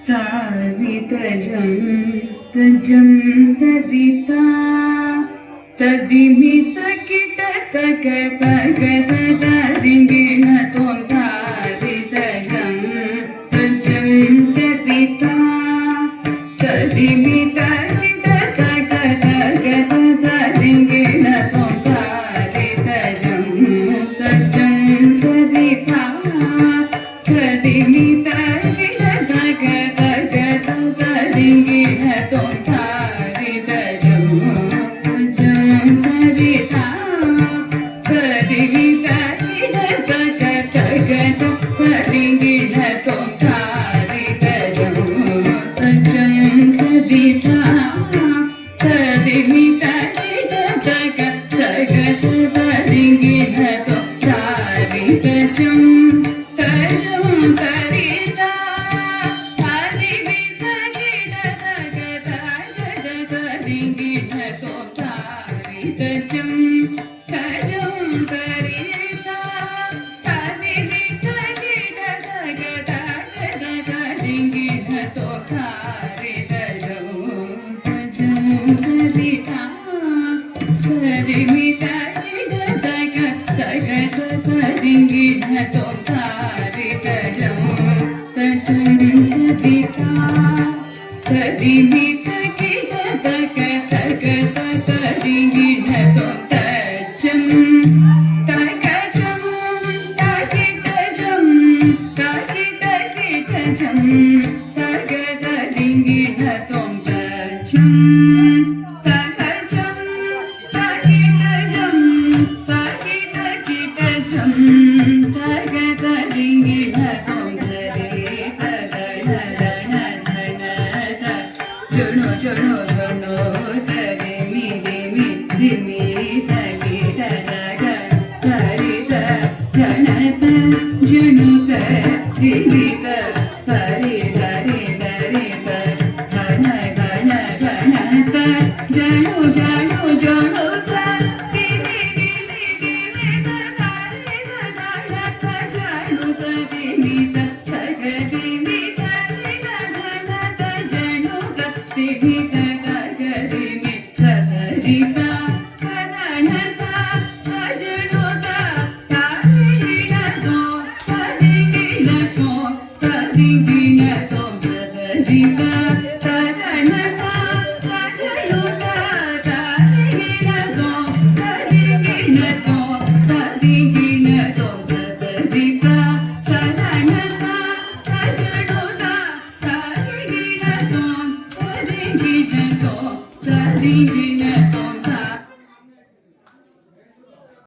तारितजं तजं तरिता तदिमितकिटतकतगततदिङ्गिण त्वं तारितजं तजं तरिता तदिमितकिटतकतगततदिङ्गिण त्वं तारितजं तजं तरिता तदिमितकिटतकतगततदिङ्गिण त्वं तारितजं तजं तरिता तदिमितकिटतकतगततदिङ्गिण त्वं तारितजं तजं तरिता तदिमितकिटतकतगततदिङ्गिण त्वं तारितजं तजं तरिता तदिमितकिटतकतगततदिङ्गिण त्वं तारितजं तजं तरिता तदिमितकिटतकतगततदिङ्गिण त्वं तारितजं तजं तरिता तदिमितकिटतकतगततदिङ्गिण त्वं तारितजं तजं तरिता तदिमितकिटतकतगततदिङ्गिण त्वं तजं तगजं तगिटजं तगिटगिटजं तगतदिङ्गिण त्वं तजं तगजं तगिटजं तगिटगिटजं तगतदिङ्गिण त्वं धरितगणगणधणद जणो जणो जणो तरिमि रिमि रिमि तगिटदग तरित गणत जणुत रिजित तरि तरि तरित गण गण गणत जणु जणु जणुत दिमि दिमि दिमित तरित गणत जणुत दिमित तगदिमित गणत जणुत दिमित तगदिमित तरित गणत जणुत तरिगिण त्वं तरिगिण त्वं तरिगिण त्वं तरित तगणत जणुत तरिगिण त्वं तरिगिण त्वं तरिगिण त्वं तरित तगणत जणुत तरिगिण त्वं तरिगिण त्वं तरिगिण त्वं